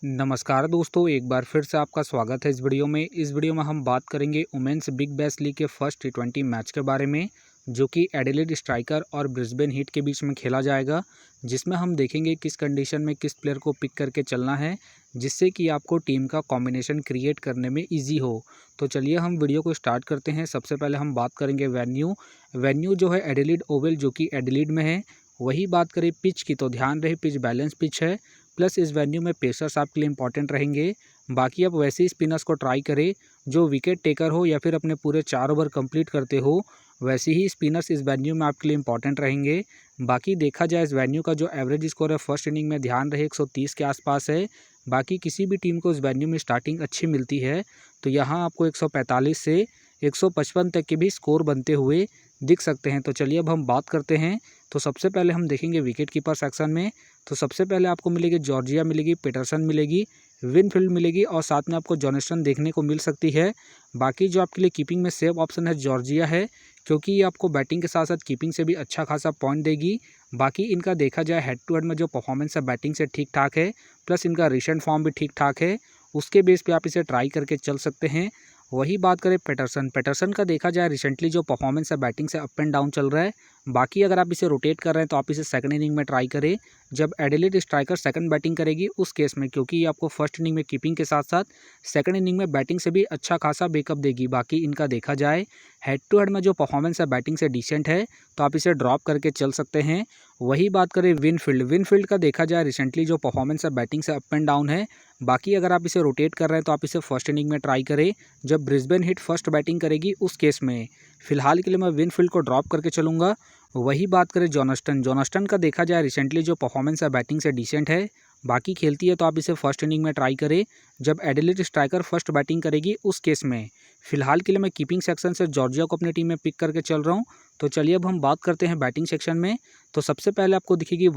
नमस्कार दोस्तों, एक बार फिर से आपका स्वागत है इस वीडियो में। इस वीडियो में हम बात करेंगे वुमेन्स बिग बैश लीग के फर्स्ट टी20 मैच के बारे में, जो कि एडिलेड स्ट्राइकर और ब्रिस्बेन हीट के बीच में खेला जाएगा, जिसमें हम देखेंगे किस कंडीशन में किस प्लेयर को पिक करके चलना है, जिससे कि आपको टीम का कॉम्बिनेशन क्रिएट करने में ईजी हो। तो चलिए हम वीडियो को स्टार्ट करते हैं। सबसे पहले हम बात करेंगे वेन्यू जो है एडिलेड ओवल, जो कि एडिलेड में है। वही बात करें पिच की, तो ध्यान रहे पिच बैलेंस पिच है, प्लस इस वेन्यू में पेसर्स आपके लिए इंपॉर्टेंट रहेंगे। बाकी आप वैसे ही स्पिनर्स को ट्राई करें जो विकेट टेकर हो या फिर अपने पूरे 4 ओवर कंप्लीट करते हो, वैसे ही स्पिनर्स इस वेन्यू में आपके लिए इंपॉर्टेंट रहेंगे। बाकी देखा जाए इस वेन्यू का जो एवरेज स्कोर है फर्स्ट इनिंग में, ध्यान रहे 130 के आसपास है। बाकी किसी भी टीम को इस वेन्यू में स्टार्टिंग अच्छी मिलती है, तो यहाँ आपको 145 से 155 तक के भी स्कोर बनते हुए दिख सकते हैं। तो चलिए अब हम बात करते हैं। तो सबसे पहले हम देखेंगे विकेट कीपर सेक्शन में। तो सबसे पहले आपको मिलेगी जॉर्जिया मिलेगी, पीटरसन मिलेगी, विनफील्ड मिलेगी और साथ में आपको जॉनस्टन देखने को मिल सकती है। बाकी जो आपके लिए कीपिंग में सेफ ऑप्शन है जॉर्जिया है, क्योंकि ये आपको बैटिंग के साथ साथ कीपिंग से भी अच्छा खासा पॉइंट देगी। बाकी इनका देखा जाए हेड टू हेड में जो परफॉर्मेंस है बैटिंग से ठीक ठाक है, प्लस इनका रिसेंट फॉर्म भी ठीक ठाक है। उसके बेस पे आप इसे ट्राई करके चल सकते हैं। वही बात करें पैटरसन का देखा जाए रिसेंटली जो परफॉर्मेंस है बैटिंग से अप एंड डाउन चल रहा है। बाकी अगर आप इसे रोटेट कर रहे हैं तो आप इसे सेकंड इनिंग में ट्राई करें, जब एडिलेड स्ट्राइकर सेकंड बैटिंग करेगी उस केस में, क्योंकि ये आपको फर्स्ट इनिंग में कीपिंग के साथ साथ सेकंड इनिंग में बैटिंग से भी अच्छा खासा बैकअप देगी। बाकी इनका देखा जाए हेड टू हेड में जो परफॉर्मेंस है बैटिंग से डिसेंट है, तो आप इसे ड्रॉप करके चल सकते हैं। वही बात करें विनफील्ड का देखा जाए रिसेंटली जो परफॉर्मेंस है बैटिंग से अप एंड डाउन है। बाकी अगर आप इसे रोटेट कर रहे हैं तो आप इसे फर्स्ट इनिंग में ट्राई करें, जब ब्रिस्बेन हीट फर्स्ट बैटिंग करेगी उस केस में। फिलहाल के लिए मैं विनफील्ड को ड्रॉप करके चलूँगा। वही बात करें जॉनस्टन का देखा जाए रिसेंटली जो परफॉर्मेंस है बैटिंग से डिसेंट है। बाकी खेलती है तो आप इसे फर्स्ट इनिंग में ट्राई करें, जब एडिलेड स्ट्राइकर फर्स्ट बैटिंग करेगी उस केस में। फिलहाल के लिए मैं कीपिंग सेक्शन से जॉर्जिया को अपनी टीम में पिक करके चल रहा हूँ। तो चलिए अब हम बात करते हैं बैटिंग सेक्शन में। तो सबसे पहले आपको दिखेगी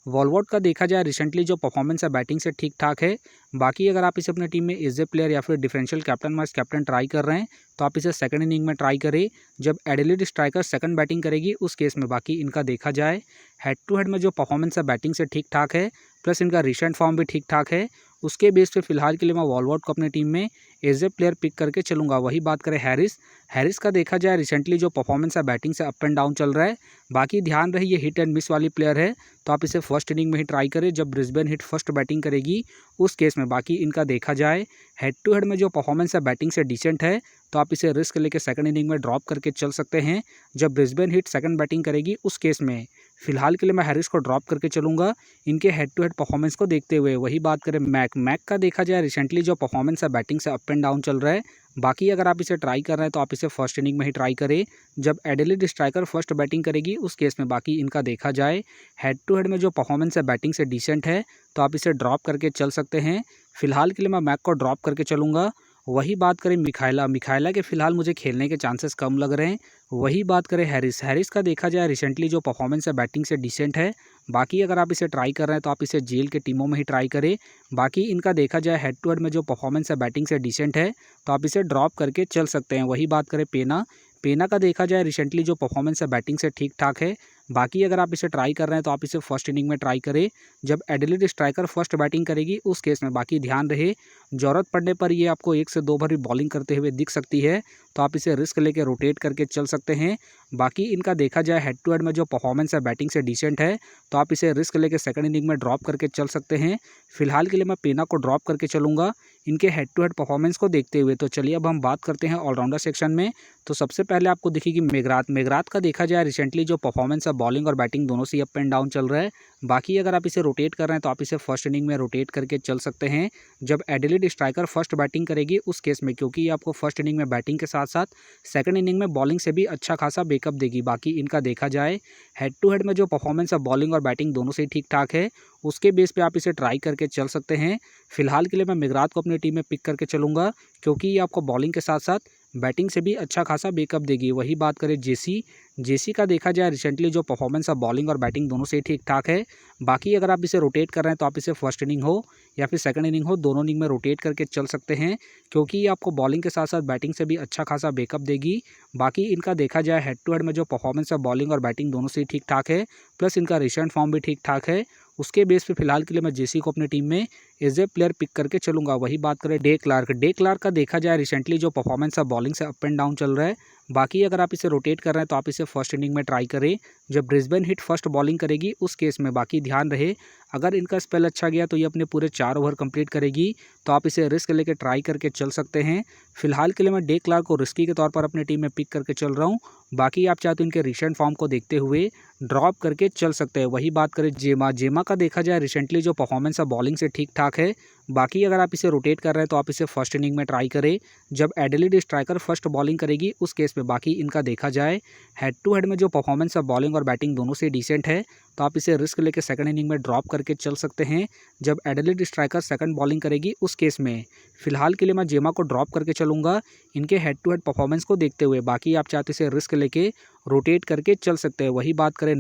वॉलवॉट का देखा जाए रिसेंटली जो परफॉर्मेंस है बैटिंग से ठीक ठाक है। बाकी अगर आप इसे अपने टीम में एज ए प्लेयर या फिर differential captain vice captain try कर रहे हैं तो आप इसे सेकंड इनिंग में ट्राई करें, जब एडिलेड स्ट्राइकर सेकंड बैटिंग करेगी उस केस में। बाकी इनका देखा जाए हेड टू हेड में जो परफॉर्मेंस है बैटिंग से ठीक ठाक है, प्लस इनका रिसेंट फॉर्म भी ठीक ठाक है। उसके बेस पे फिलहाल के लिए मैं वॉलवॉट को अपनी टीम में एज ए प्लेयर पिक करके चलूँगा। वही बात करें हैरिस का देखा जाए रिसेंटली जो परफॉर्मेंस है बैटिंग से अप एंड डाउन चल रहा है। बाकी ध्यान रहे ये हिट एंड मिस वाली प्लेयर है, तो आप इसे फर्स्ट इनिंग में ही ट्राई करें, जब ब्रिस्बेन हीट फर्स्ट बैटिंग करेगी उस केस में। बाकी इनका देखा जाए हेड टू हेड में जो परफॉर्मेंस है बैटिंग से डिसेंट है, तो आप इसे रिस्क लेके सेकंड इनिंग में ड्रॉप करके चल सकते हैं, जब ब्रिस्बेन हीट सेकंड बैटिंग करेगी उस केस में। फिलहाल के लिए मैं हैरिस को ड्रॉप करके चलूँगा इनके हेड टू हेड परफॉर्मेंस को देखते हुए। वही बात करें मैक का देखा जाए रिसेंटली जो परफॉर्मेंस है बैटिंग से अप एंड डाउन चल रहा है। बाकी अगर आप इसे ट्राई कर रहे हैं तो आप इसे फर्स्ट इनिंग में ही ट्राई करें, जब एडिलेड स्ट्राइकर फर्स्ट बैटिंग करेगी उस केस में। बाकी इनका देखा जाए हेड टू हेड में जो परफॉर्मेंस है बैटिंग से डिसेंट है, तो आप इसे ड्रॉप करके चल सकते हैं। फिलहाल के लिए मैं मैक को ड्रॉप करके चलूँगा। वही बात करें मिखाइला के फिलहाल मुझे खेलने के चांसेस कम लग रहे हैं। वही बात करें हैरिस का देखा जाए रिसेंटली जो परफॉर्मेंस है बैटिंग से डिसेंट है। बाकी अगर आप इसे ट्राई कर रहे हैं तो आप इसे जेल के टीमों में ही ट्राई करें। बाकी इनका देखा जाए हेड टू हेड में जो परफॉर्मेंस है बैटिंग से डिसेंट है, तो आप इसे ड्रॉप करके चल सकते हैं। वही बात करें पेना का देखा जाए रिसेंटली जो परफॉर्मेंस है बैटिंग से ठीक ठाक है। बाकी अगर आप इसे ट्राई कर रहे हैं तो आप इसे फर्स्ट इनिंग में ट्राई करें, जब एडिलेड स्ट्राइकर फर्स्ट बैटिंग करेगी उस केस में। बाकी ध्यान रहे ज़रूरत पड़ने पर ये आपको 1 से 2 बार भी बॉलिंग करते हुए दिख सकती है, तो आप इसे रिस्क लेके रोटेट करके चल सकते हैं। बाकी इनका देखा जाए हेड टू हेड में जो परफॉर्मेंस है बैटिंग से डिसेंट है, तो आप इसे रिस्क लेके सेकंड इनिंग में ड्रॉप करके चल सकते हैं। फिलहाल के लिए मैं पेना को ड्रॉप करके चलूँगा इनके हेड टू हेड परफॉर्मेंस को देखते हुए। तो चलिए अब हम बात करते हैं ऑलराउंडर सेक्शन में। तो सबसे पहले आपको दिखेगी मेघरात का देखा जाए रिसेंटली जो परफॉर्मेंस है बॉलिंग और बैटिंग दोनों से अप एंड डाउन चल रहा है। बाकी अगर आप इसे रोटेट कर रहे हैं तो आप इसे फर्स्ट इनिंग में रोटेट करके चल सकते हैं, जब एडिलेड स्ट्राइकर फर्स्ट बैटिंग करेगी उस केस में, क्योंकि ये आपको फर्स्ट इनिंग में बैटिंग के साथ साथ सेकंड इनिंग में बॉलिंग से भी अच्छा खासा बैकअप देगी। बाकी इनका देखा जाए हेड टू हेड में जो परफॉर्मेंस है बॉलिंग और बैटिंग दोनों से ही ठीक ठाक है, उसके बेस पे आप इसे ट्राई करके चल सकते हैं। फिलहाल के लिए मैं मेघरात को अपनी टीम में पिक करके चलूँगा, क्योंकि ये आपको बॉलिंग के साथ साथ बैटिंग से भी अच्छा खासा बैकअप देगी। वही बात करें जेसी का देखा जाए रिसेंटली जो परफॉर्मेंस है बॉलिंग और बैटिंग दोनों से ठीक ठाक है। बाकी अगर आप इसे रोटेट कर रहे हैं तो आप इसे फर्स्ट इनिंग हो या फिर सेकंड इनिंग हो, दोनों इनिंग में रोटेट करके चल सकते हैं, क्योंकि ये आपको बॉलिंग के साथ साथ बैटिंग से भी अच्छा खासा बैकअप देगी। बाकी इनका देखा जाए हेड टू हेड में जो परफॉर्मेंस है बॉलिंग और बैटिंग दोनों से ठीक ठाक है, प्लस इनका रिसेंट फॉर्म भी ठीक ठाक है। उसके बेस पे फिलहाल के लिए मैं जेसी को अपनी टीम में एज ए प्लेयर पिक करके चलूँगा। वही बात करें डे क्लार्क का देखा जाए रिसेंटली जो परफॉर्मेंस है बॉलिंग से अप एंड डाउन चल रहा है। बाकी अगर आप इसे रोटेट कर रहे हैं तो आप इसे फर्स्ट इनिंग में ट्राई करें जब ब्रिस्बेन हिट फर्स्ट बॉलिंग करेगी उस केस में। बाकी ध्यान रहे अगर इनका स्पेल अच्छा गया तो ये अपने पूरे 4 ओवर कंप्लीट करेगी, तो आप इसे रिस्क लेके ट्राई करके चल सकते हैं। फिलहाल के लिए मैं डे क्लार्क को रिस्की के तौर पर अपनी टीम में पिक करके चल रहा हूँ। बाकी आप चाहे तो इनके रिसेंट फॉर्म को देखते हुए ड्रॉप करके चल सकते हैं। वही बात करें जेमा का देखा जाए रिसेंटली जो परफॉर्मेंस है बॉलिंग से ठीक ठाक है। बाकी अगर आप इसे रोटेट कर रहे हैं तो आप इसे फर्स्ट इनिंग में ट्राई करें जब एडिलेड स्ट्राइकर फर्स्ट बॉलिंग करेगी उस केस में। बाकी इनका देखा जाए हेड टू हेड में जो परफॉर्मेंस है बॉलिंग और बैटिंग दोनों से डिसेंट है, तो आप इसे रिस्क लेके सेकंड इनिंग में ड्रॉप करके चल सकते हैं जब एडिलेड स्ट्राइकर सेकंड बॉलिंग करेगी उस केस में। फिलहाल के लिए मैं जेमा को ड्रॉप करके चलूँगा इनके हेड टू हेड परफॉर्मेंस को देखते हुए। बाकी आप चाहते इसे रिस्क लेके रोटेट करके चल सकते हैं। वही बात करें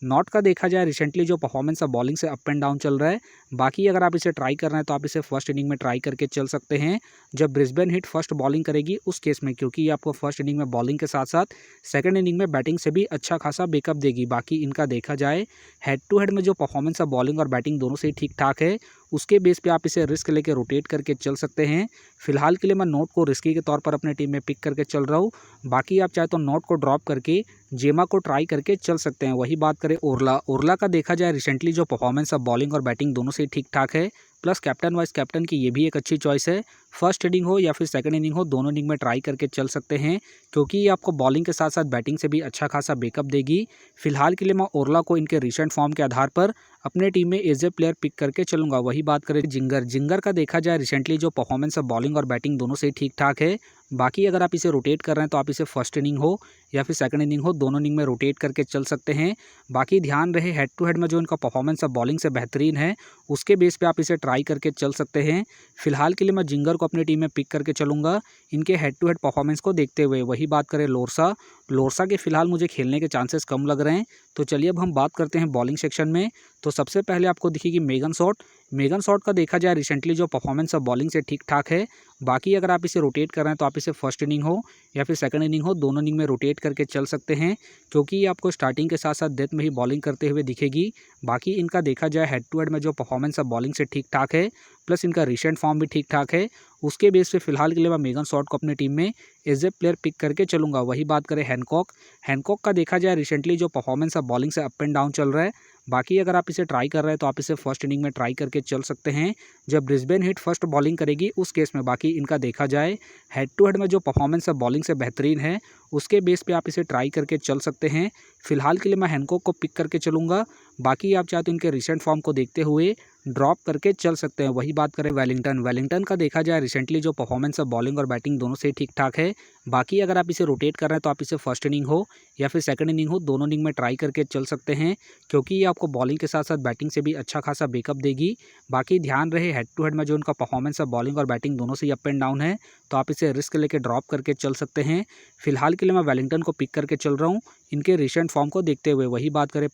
नॉट का देखा जाए रिसेंटली जो परफॉर्मेंस है बॉलिंग से अप एंड डाउन चल रहा है। बाकी अगर आप इसे ट्राई कर रहे हैं तो आप इसे फर्स्ट इनिंग में ट्राई करके चल सकते हैं जब ब्रिस्बेन हिट फर्स्ट बॉलिंग करेगी उस केस में, क्योंकि ये आपको फर्स्ट इनिंग में बॉलिंग के साथ साथ सेकंड इनिंग में बैटिंग से भी अच्छा खासा बैकअप देगी। बाकी इनका देखा जाए हेड टू हेड में जो परफॉर्मेंस है बॉलिंग और बैटिंग दोनों से ठीक ठाक है, उसके बेस पे आप इसे रिस्क लेके रोटेट करके चल सकते हैं। फिलहाल के लिए मैं नोट को रिस्की के तौर पर अपने टीम में पिक करके चल रहा हूँ। बाकी आप चाहे तो नोट को ड्रॉप करके जेमा को ट्राई करके चल सकते हैं। वही बात करें ओरला का देखा जाए रिसेंटली जो परफॉर्मेंस है बॉलिंग और बैटिंग दोनों से ठीक ठाक है, प्लस कैप्टन वाइस कैप्टन की ये भी एक अच्छी चॉइस है। फर्स्ट इनिंग हो या फिर सेकंड इनिंग हो, दोनों इनिंग में ट्राई करके चल सकते हैं क्योंकि ये आपको बॉलिंग के साथ साथ बैटिंग से भी अच्छा खासा बैकअप देगी। फिलहाल के लिए मैं ओरला को इनके रिसेंट फॉर्म के आधार पर अपने टीम में एज ए प्लेयर पिक करके चलूंगा। वही बात करें जिंगर का देखा जाए रिसेंटली जो परफॉर्मेंस है बॉलिंग और बैटिंग दोनों से ठीक ठाक है। बाकी अगर आप इसे रोटेट कर रहे हैं तो आप इसे फर्स्ट इनिंग हो या फिर सेकंड इनिंग हो, दोनों इनिंग में रोटेट करके चल सकते हैं। बाकी ध्यान रहे हेड टू हेड में जो इनका परफॉर्मेंस है बॉलिंग से बेहतरीन है, उसके बेस पे आप इसे ट्राई करके चल सकते हैं। फिलहाल के लिए मैं जिंगर को अपनी टीम में पिक करके चलूँगा इनके हेड टू हेड परफॉर्मेंस को देखते हुए। वही बात करें लोरसा के फिलहाल मुझे खेलने के चांसेस कम लग रहे हैं, तो चलिए अब हम बात करते हैं बॉलिंग सेक्शन में। तो सबसे पहले आपको दिखेगी मेगन शॉट का देखा जाए रिसेंटली जो परफॉर्मेंस है बॉलिंग से ठीक ठाक है। बाकी अगर आप इसे रोटेट कर रहे हैं तो आप इसे फर्स्ट इनिंग हो या फिर सेकंड इनिंग हो, दोनों इनिंग में रोटेट करके चल सकते हैं क्योंकि ये आपको स्टार्टिंग के साथ साथ डेथ में ही बॉलिंग करते हुए दिखेगी। बाकी इनका देखा जाए हेड टू हेड में जो परफॉर्मेंस है बॉलिंग से ठीक ठाक है, प्लस इनका रिसेंट फॉर्म भी ठीक ठाक है। उसके बेस पे फिलहाल के लिए मैं मेगन शॉट को अपनी टीम में एज ए प्लेयर पिक करके चलूँगा। वही बात करें हैनकॉक का देखा जाए रिसेंटली जो परफॉर्मेंस है बॉलिंग से अप एंड डाउन चल रहा है। बाकी अगर आप इसे ट्राई कर रहे हैं तो आप इसे फर्स्ट इनिंग में ट्राई करके चल सकते हैं जब ब्रिस्बेन हिट फर्स्ट बॉलिंग करेगी उस केस में। बाकी इनका देखा जाए हेड टू हेड में जो परफॉर्मेंस है बॉलिंग से बेहतरीन है, उसके बेस पे आप इसे ट्राई करके चल सकते हैं। फिलहाल के लिए मैं हैनकॉक को पिक करके चलूँगा। बाकी आप चाहे तो इनके रिसेंट फॉर्म को देखते हुए ड्रॉप करके चल सकते हैं। वही बात करें वेलिंगटन का देखा जाए रिसेंटली जो परफॉर्मेंस है बॉलिंग और बैटिंग दोनों से ठीक ठाक है। बाकी अगर आप इसे रोटेट कर रहे हैं तो आप इसे फर्स्ट इनिंग हो या फिर सेकंड इनिंग हो, दोनों इनिंग में ट्राई करके चल सकते हैं क्योंकि ये आपको बॉलिंग के साथ साथ बैटिंग से भी अच्छा खासा बैकअप देगी। बाकी ध्यान रहे हेड टू हेड में जो इनका परफॉर्मेंस है बॉलिंग और बैटिंग दोनों से अप एंड डाउन है, तो आप इसे रिस्क लेके ड्रॉप करके चल सकते हैं। फिलहाल के लिए मैं वेलिंगटन को पिक करके चल रहा हूँ इनके रिसेंट फॉर्म को देखते हुए। वही बात करें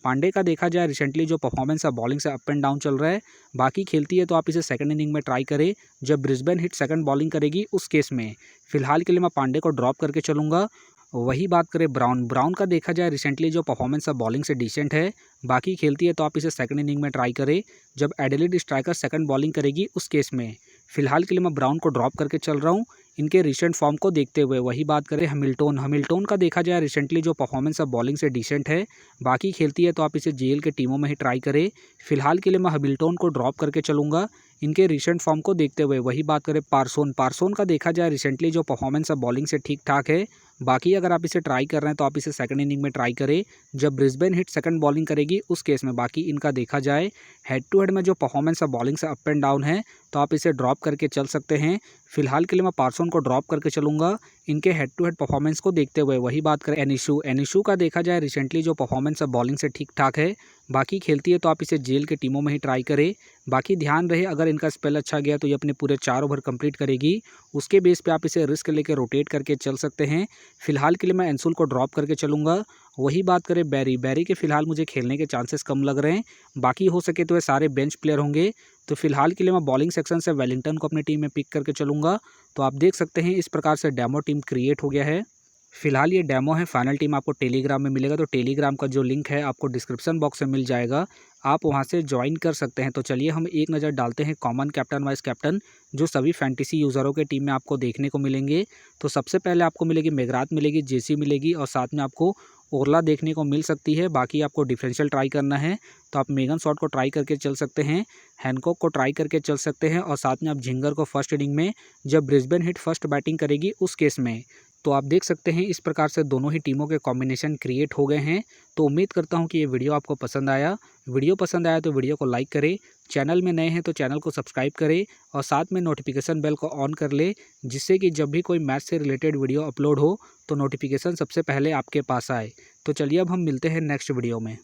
पांडे का देखा जाए रिसेंटली जो परफॉर्मेंस है बॉलिंग से अप एंड डाउन चल रहा है। बाकी खेलती है तो आप इसे सेकंड इनिंग में ट्राई करें जब ब्रिस्बेन हिट सेकंड बॉलिंग करेगी उस केस में। फिलहाल के लिए मैं पांडे को ड्रॉप करके चलूँगा। वही बात करें ब्राउन का देखा जाए रिसेंटली जो परफॉर्मेंस है बॉलिंग से डिसेंट है। बाकी खेलती है तो आप इसे सेकंड इनिंग में ट्राई करें जब एडिलेड स्ट्राइकर सेकंड बॉलिंग करेगी उस केस में। फिलहाल के लिए मैं ब्राउन को ड्रॉप करके चल रहा हूँ इनके रिसेंट फॉर्म को देखते हुए। वही बात करें हैमिल्टन का देखा जाए रिसेंटली जो परफॉर्मेंस है बॉलिंग से डिसेंट है। बाकी खेलती है तो आप इसे जेएल के टीमों में ही ट्राई करें। फिलहाल के लिए मैं हैमिल्टन को ड्रॉप करके चलूँगा इनके रिसेंट फॉर्म को देखते हुए। वही बात करें पार्सोन का देखा जाए रिसेंटली जो परफॉर्मेंस है बॉलिंग से ठीक ठाक है। बाकी अगर आप इसे ट्राई कर रहे हैं तो आप इसे सेकंड इनिंग में ट्राई करें जब ब्रिस्बेन हिट सेकंड बॉलिंग करेगी उस केस में। बाकी इनका देखा जाए हेड टू हेड में जो परफॉर्मेंस है बॉलिंग से अप एंड डाउन है, तो आप इसे ड्रॉप करके चल सकते हैं। फिलहाल के लिए मैं पार्सोन को ड्रॉप करके चलूँगा इनके हेड टू हेड परफॉर्मेंस को देखते हुए। वही बात करें एनिशू का देखा जाए रिसेंटली जो परफॉर्मेंस है बॉलिंग से ठीक ठाक है। बाकी खेलती है तो आप इसे जेल के टीमों में ही ट्राई करें। बाकी ध्यान रहे अगर इनका स्पेल अच्छा गया तो ये अपने पूरे 4 ओवर कंप्लीट करेगी, उसके बेस पे आप इसे रिस्क लेके रोटेट करके चल सकते हैं। फिलहाल के लिए मैं एंसुल को ड्रॉप करके चलूँगा। वही बात करें बैरी के फिलहाल मुझे खेलने के चांसेस कम लग रहे हैं। बाकी हो सके तो ये सारे बेंच प्लेयर होंगे। तो फिलहाल के लिए मैं बॉलिंग सेक्शन से वेलिंगटन को अपनी टीम में पिक करके चलूँगा। तो आप देख सकते हैं इस प्रकार से डेमो टीम क्रिएट हो गया है। फिलहाल ये डेमो है, फाइनल टीम आपको टेलीग्राम में मिलेगा। तो टेलीग्राम का जो लिंक है आपको डिस्क्रिप्शन बॉक्स में मिल जाएगा। आप वहां से ज्वाइन कर सकते हैं। तो चलिए हम एक नज़र डालते हैं कॉमन कैप्टन वाइस कैप्टन जो सभी फैंटेसी यूज़रों के टीम में आपको देखने को मिलेंगे। तो सबसे पहले आपको मिलेगी मेगराथ मिलेगी, जेसी मिलेगी और साथ में आपको ओरला देखने को मिल सकती है। बाकी आपको डिफरेंशियल ट्राई करना है तो आप मेगन शॉट को ट्राई करके चल सकते हैं, हैनकॉक को ट्राई करके चल सकते हैं और साथ में आप झिंगर को फर्स्ट इनिंग में जब ब्रिस्बेन हिट फर्स्ट बैटिंग करेगी उस केस में। तो आप देख सकते हैं इस प्रकार से दोनों ही टीमों के कॉम्बिनेशन क्रिएट हो गए हैं। तो उम्मीद करता हूं कि ये वीडियो आपको पसंद आया। वीडियो पसंद आया तो वीडियो को लाइक करें, चैनल में नए हैं तो चैनल को सब्सक्राइब करें और साथ में नोटिफिकेशन बेल को ऑन कर ले, जिससे कि जब भी कोई मैच से रिलेटेड वीडियो अपलोड हो तो नोटिफिकेशन सबसे पहले आपके पास आए। तो चलिए अब हम मिलते हैं नेक्स्ट वीडियो में।